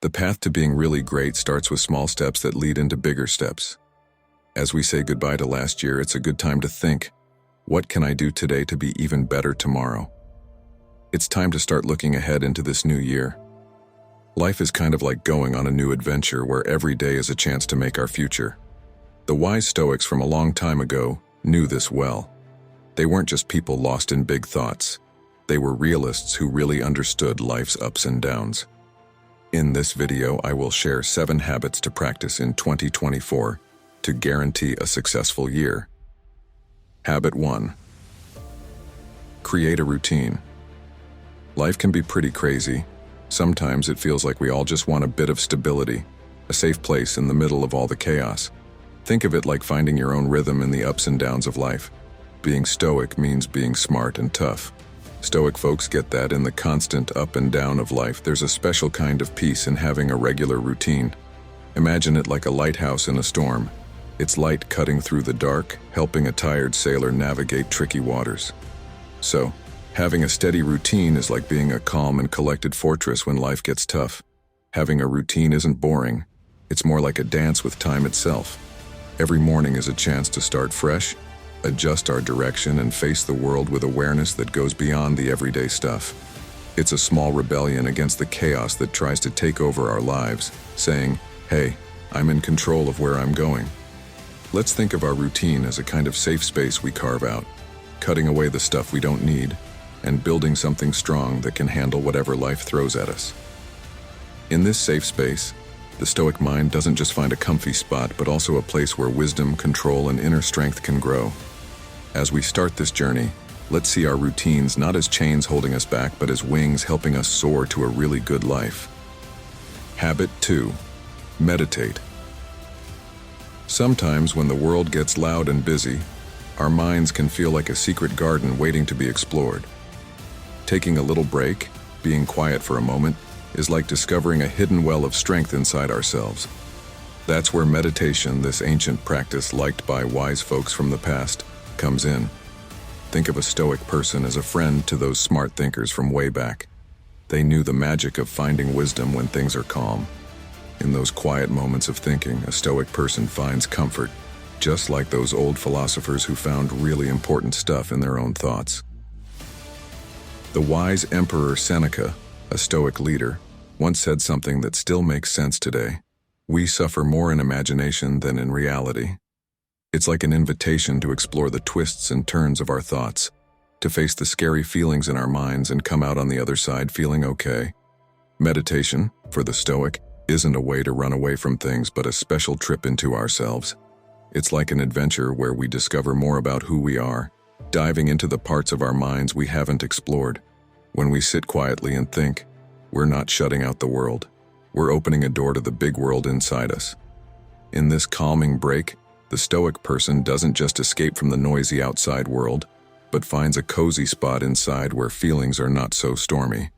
The path to being really great starts with small steps that lead into bigger steps. As we say goodbye to last year, it's a good time to think, what can I do today to be even better tomorrow? It's time to start looking ahead into this new year. Life is kind of like going on a new adventure where every day is a chance to make our future. The wise Stoics from a long time ago knew this well. They weren't just people lost in big thoughts. They were realists who really understood life's ups and downs. In this video, I will share 7 habits to practice in 2024 to guarantee a successful year. Habit 1. Create a routine. Life can be pretty crazy. Sometimes it feels like we all just want a bit of stability, a safe place in the middle of all the chaos. Think of it like finding your own rhythm in the ups and downs of life. Being Stoic means being smart and tough. Stoic folks get that in the constant up and down of life. There's a special kind of peace in having a regular routine. Imagine it like a lighthouse in a storm. Its light cutting through the dark, helping a tired sailor navigate tricky waters. So, having a steady routine is like being a calm and collected fortress when life gets tough. Having a routine isn't boring. It's more like a dance with time itself. Every morning is a chance to start fresh, adjust our direction, and face the world with awareness that goes beyond the everyday stuff. It's a small rebellion against the chaos that tries to take over our lives, saying, hey, I'm in control of where I'm going. Let's think of our routine as a kind of safe space we carve out, cutting away the stuff we don't need, and building something strong that can handle whatever life throws at us. In this safe space, the Stoic mind doesn't just find a comfy spot, but also a place where wisdom, control, and inner strength can grow. As we start this journey, let's see our routines not as chains holding us back, but as wings helping us soar to a really good life. Habit 2. Meditate. Sometimes when the world gets loud and busy, our minds can feel like a secret garden waiting to be explored. Taking a little break, being quiet for a moment, is like discovering a hidden well of strength inside ourselves. That's where meditation, this ancient practice liked by wise folks from the past, comes in. Think of a Stoic person as a friend to those smart thinkers from way back. They knew the magic of finding wisdom when things are calm. In those quiet moments of thinking, a Stoic person finds comfort, just like those old philosophers who found really important stuff in their own thoughts. The wise Emperor Seneca, a Stoic leader, once said something that still makes sense today. We suffer more in imagination than in reality. It's like an invitation to explore the twists and turns of our thoughts, to face the scary feelings in our minds and come out on the other side feeling okay. Meditation, for the Stoic, isn't a way to run away from things, but a special trip into ourselves. It's like an adventure where we discover more about who we are, diving into the parts of our minds we haven't explored. When we sit quietly and think, we're not shutting out the world. We're opening a door to the big world inside us. In this calming break, the Stoic person doesn't just escape from the noisy outside world, but finds a cozy spot inside where feelings are not so stormy.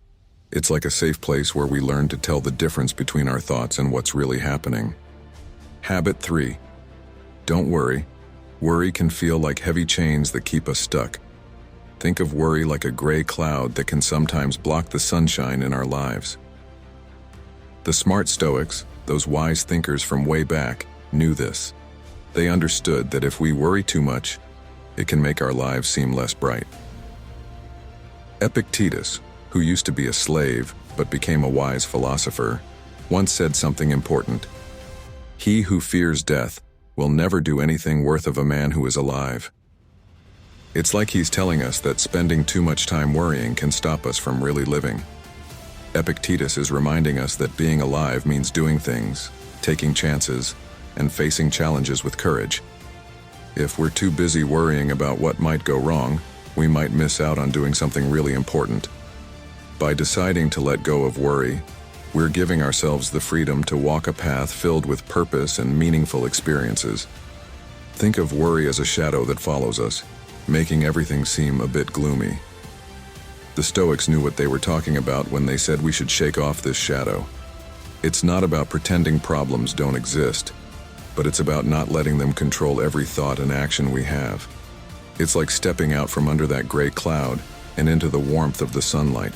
It's like a safe place where we learn to tell the difference between our thoughts and what's really happening. Habit 3. Don't worry. Worry can feel like heavy chains that keep us stuck. Think of worry like a gray cloud that can sometimes block the sunshine in our lives. The smart Stoics, those wise thinkers from way back, knew this. They understood that if we worry too much, it can make our lives seem less bright. Epictetus, who used to be a slave but became a wise philosopher, once said something important. He who fears death will never do anything worth of a man who is alive. It's like he's telling us that spending too much time worrying can stop us from really living. Epictetus is reminding us that being alive means doing things, taking chances, and facing challenges with courage. If we're too busy worrying about what might go wrong, we might miss out on doing something really important. By deciding to let go of worry, we're giving ourselves the freedom to walk a path filled with purpose and meaningful experiences. Think of worry as a shadow that follows us, making everything seem a bit gloomy. The Stoics knew what they were talking about when they said we should shake off this shadow. It's not about pretending problems don't exist, but it's about not letting them control every thought and action we have. It's like stepping out from under that gray cloud and into the warmth of the sunlight.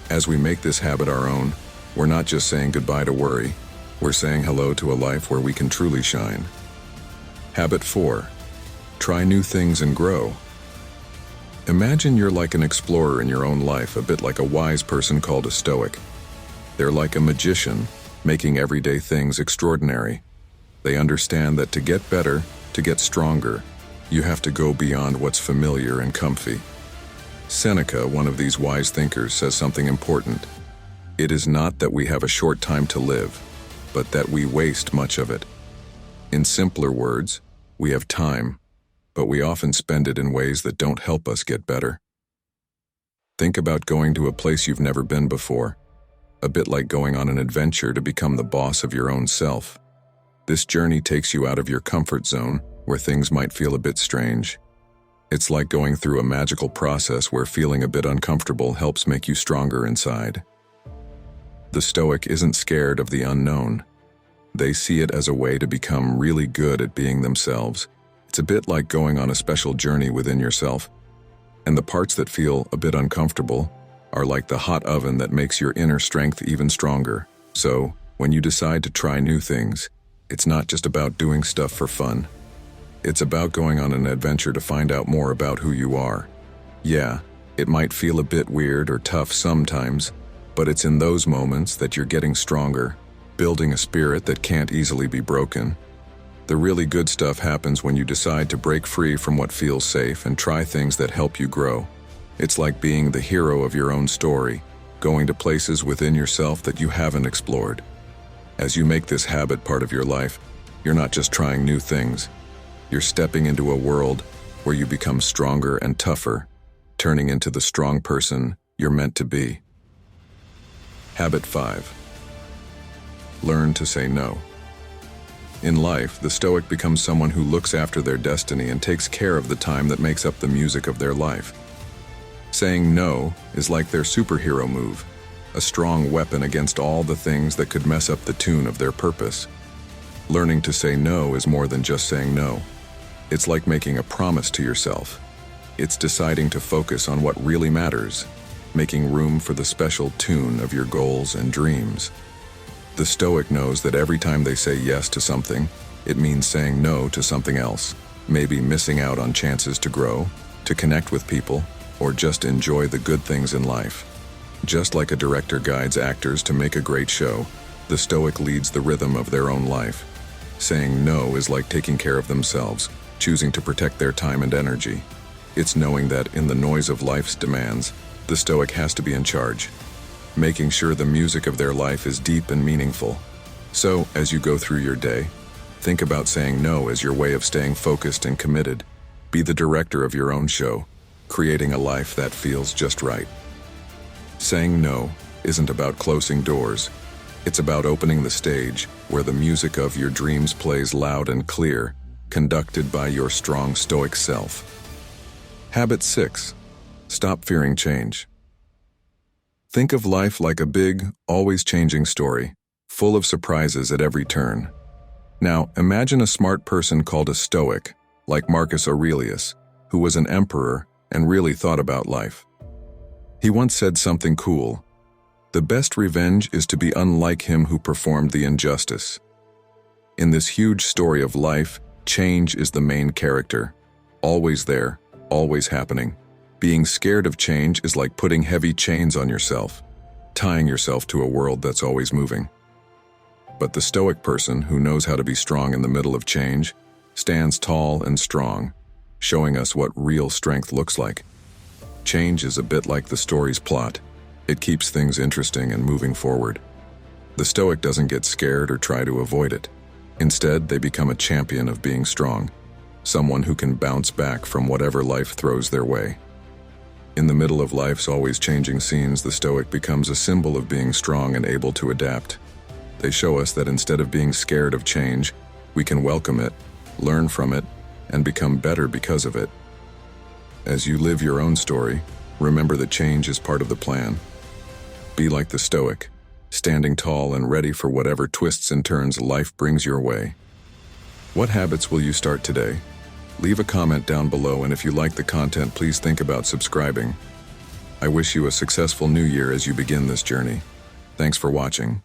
As we make this habit our own, We're not just saying goodbye to worry, we're saying hello to a life where we can truly shine. Habit 4. Try new things and grow. Imagine you're like an explorer in your own life, a bit like a wise person called a Stoic. They're like a magician, making everyday things extraordinary. They understand that to get better, to get stronger, you have to go beyond what's familiar and comfy. Seneca, one of these wise thinkers, says something important. It is not that we have a short time to live, but that we waste much of it. In simpler words, we have time, but we often spend it in ways that don't help us get better. Think about going to a place you've never been before, a bit like going on an adventure to become the boss of your own self. This journey takes you out of your comfort zone, where things might feel a bit strange. It's like going through a magical process where feeling a bit uncomfortable helps make you stronger inside. The Stoic isn't scared of the unknown. They see it as a way to become really good at being themselves. It's a bit like going on a special journey within yourself, and the parts that feel a bit uncomfortable are like the hot oven that makes your inner strength even stronger. So, when you decide to try new things, it's not just about doing stuff for fun. It's about going on an adventure to find out more about who you are. Yeah, it might feel a bit weird or tough sometimes, but it's in those moments that you're getting stronger, building a spirit that can't easily be broken. The really good stuff happens when you decide to break free from what feels safe and try things that help you grow. It's like being the hero of your own story, going to places within yourself that you haven't explored. As you make this habit part of your life, you're not just trying new things. You're stepping into a world where you become stronger and tougher, turning into the strong person you're meant to be. Habit 5. Learn to say no. In life, the Stoic becomes someone who looks after their destiny and takes care of the time that makes up the music of their life. Saying no is like their superhero move, a strong weapon against all the things that could mess up the tune of their purpose. Learning to say no is more than just saying no. It's like making a promise to yourself. It's deciding to focus on what really matters, making room for the special tune of your goals and dreams. The Stoic knows that every time they say yes to something, it means saying no to something else, maybe missing out on chances to grow, to connect with people, or just enjoy the good things in life. Just like a director guides actors to make a great show, the Stoic leads the rhythm of their own life. Saying no is like taking care of themselves, choosing to protect their time and energy. It's knowing that in the noise of life's demands, the Stoic has to be in charge, making sure the music of their life is deep and meaningful. So, as you go through your day, think about saying no as your way of staying focused and committed. Be the director of your own show, creating a life that feels just right. Saying no isn't about closing doors. It's about opening the stage where the music of your dreams plays loud and clear, conducted by your strong Stoic self. Habit 6. Stop fearing change. Think of life like a big, always changing story, full of surprises at every turn. Now, imagine a smart person called a Stoic, like Marcus Aurelius, who was an emperor and really thought about life. He once said something cool: "The best revenge is to be unlike him who performed the injustice." In this huge story of life, change is the main character, always there, always happening. Being scared of change is like putting heavy chains on yourself, tying yourself to a world that's always moving. But the Stoic person, who knows how to be strong in the middle of change, stands tall and strong, showing us what real strength looks like. Change is a bit like the story's plot. It keeps things interesting and moving forward. The Stoic doesn't get scared or try to avoid it. Instead, they become a champion of being strong, someone who can bounce back from whatever life throws their way. In the middle of life's always changing scenes, the Stoic becomes a symbol of being strong and able to adapt. They show us that instead of being scared of change, we can welcome it, learn from it, and become better because of it. As you live your own story, remember that change is part of the plan. Be like the Stoic, standing tall and ready for whatever twists and turns life brings your way. What habits will you start today? Leave a comment down below, and if you like the content, please think about subscribing. I wish you a successful new year as you begin this journey. Thanks for watching.